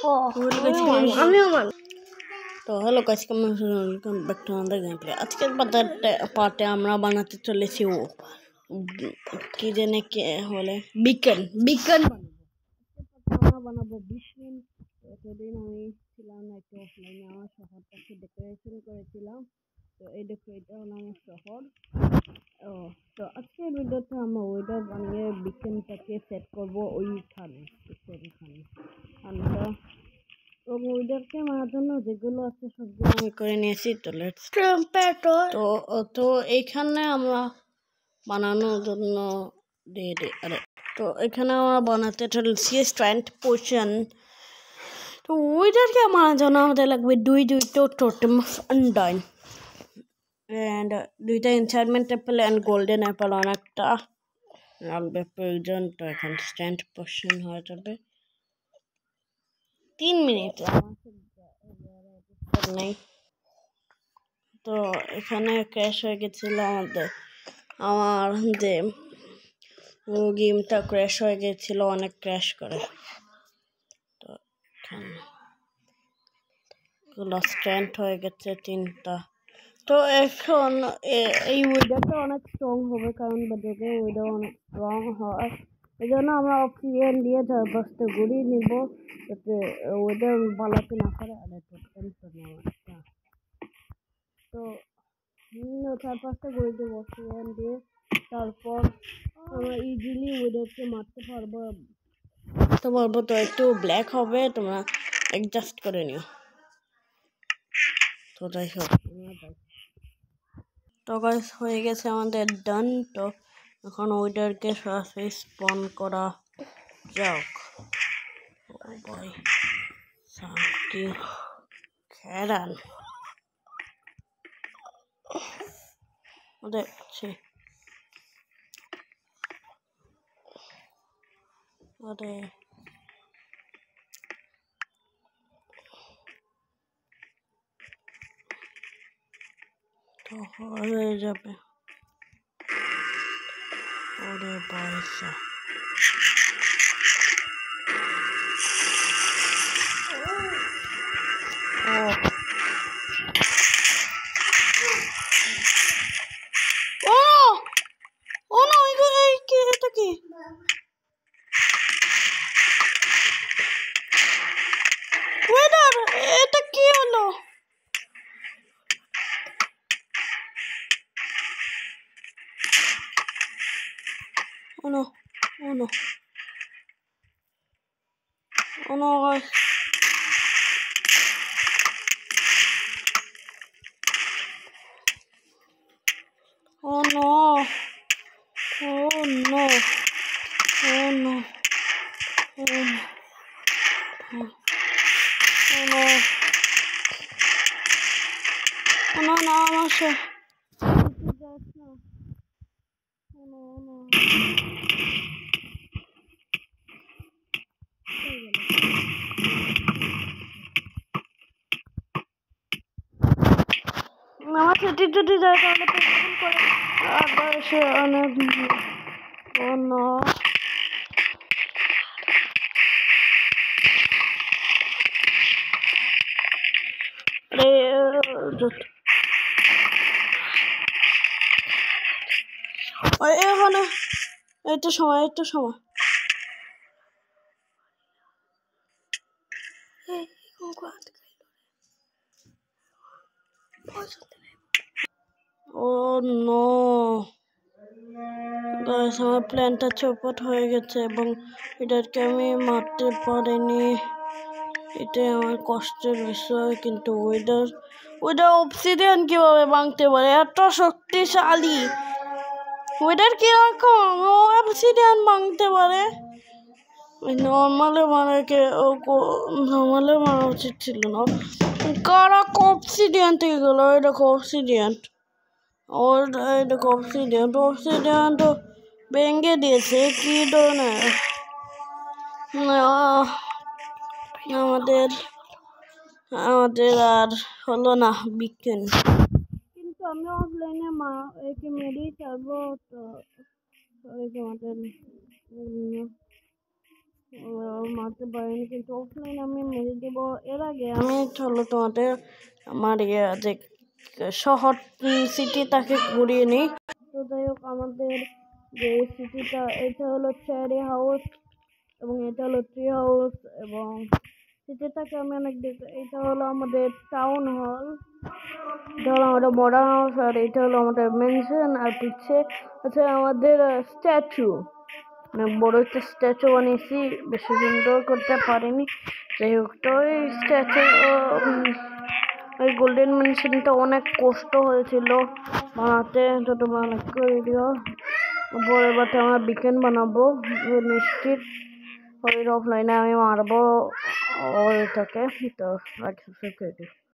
তো hello guys, welcome back to another game play. আজকের পার্টে আমরা বানাতে চলেছি কি জানে কে বলে বিকন আমরা বানাবো বিকন। এতদিন আমি ছিলাম না একটু অফলাইনে, আমার শহরটাকে ডেকোরেশন করেছিলাম। তো এই দেখো, এটা হলো আমার শহর। তো আজকের ভিডিওতে আমরা ওয়েদার বানিয়ে বিকনটাকে সেট করবো ওইখানে। আমরা ওইদেরকে মারার জন্য যেগুলো আছে সবগুলো আমি করে নিয়েছি। তো এইখানে আমরা বানানোর জন্য তো এখানে আমরা বানাতে চলছি স্ট্যান্ড পোর্শন। তো ওইদেরকে মারার জন্য আমাদের লাগবে দুইটা টোটেম অফ আনডাইন অ্যান্ড দুইটা এনচান্টমেন্ট অ্যাপেল অ্যান্ড গোল্ডেন অ্যাপেল অনেকটা লাগবে প্রয়োজন। তো এখন স্ট্যান্ড পোর্শন হয়ে যাবে 3 মিনিট নেই। তো এখানে ক্র্যাশ হয়ে গেছিল আমার যে গেমটা ক্র্যাশ হয়ে গেছিল, অনেক ক্র্যাশ করে। তো এখানে স্ট্যান্ড হয়ে গেছে 3টা। তো এখন এই ওয়েদারটা অনেক স্ট্রং হবে, কারণ বাজারে ওয়েদার অনেক স্ট্রং হয়। এই জন্য আমরা অক্সিজেন দিয়ে 4-5টা গুড়ি নিব, যাতে ওয়েদার পালাতে না পারে। আর একটু টেনশন নেওয়া। তো 4-5টা গুড়ি দেবো অক্সিজেন দিয়ে, তারপর আমরা ইজিলি ওয়েদারকে মারতে পারবো। তো একটু ব্ল্যাক হবে, তোমরা অ্যাডজাস্ট করে নিও। তো যাই হোক, তো গাইস হয়ে গেছে আমাদের ডান। তো এখন ওয়েদারকে সরাসরি স্পন করা যাক। কি খেরান দেখছি তো হয়ে যাবে। ওরে পয়সা এটা কি? ওয়েদার, এটা কি হলো? Oh no, oh no, oh no guys. Oh no, oh no, oh no, oh no, oh no, oh no, no, no, sure. Oh no, oh no. আমার ছুটি যায় তাহলে পেন্সিল করে আবার এসে অনেক অন্য এখানে একটু সময় ও নো গাইস, আমার প্ল্যানটা চৌপট হয়ে গেছে এবং এটাকে আমি মারতে পারিনি। এটাই আমার কষ্টের বিষয়। কিন্তু ওয়েদার অবসিডিয়ান কিভাবে ভাঙতে পারে? এত শক্তিশালী ওয়েদার কিরকম অবসিডিয়ান ভাঙতে পারে? নর্মালে মারা উচিত ছিল না। কারা অবসিডিয়ান থেকে গেল? এই দেখো অবসিডিয়ান, অবসিডিয়ান তো ভেঙে দিয়েছে। কি ধরনের আমাদের আর হলো না বিকেন। কিন্তু আমি অফলাইনে একে মেরেই ছাড়বো। তো আমাদের মারতে পারিনি, কিন্তু অফলাইন আমি মেরে দেব। এর আগে আমি চলো তোমাদের আমার যে শহর সিটি তাকে ঘুরিয়ে নিই। তো যাই হোক, আমাদের যে সিটিটা এটা হলো চেরি হাউস এবং এটা হলো ট্রি হাউস, এবং সিটিটাকে আমি অনেক এটা হলো আমাদের টাউন হল, এটা হলো আমাদের মডার্ন হাউস, আর এটা হলো আমাদের মেনশন, আর পিছিয়ে আছে আমাদের স্ট্যাচু। বড় একটা স্ট্যাচু বানিয়েছি, বেশি সুন্দর করতে পারিনি। যাই হোক, তো ওই স্ট্যাচু ওই গোল্ডেন মেনশনটা অনেক কষ্ট হয়েছিল বানাতে, তো তোমরা অনেক করে দিও। পরের বারটা আমরা বিকেন বানাবো নিশ্চিত। ওই অফলাইনে আমি মারবো ওইটাকে, তো লাইক সাবস্ক্রাইব করে দিও।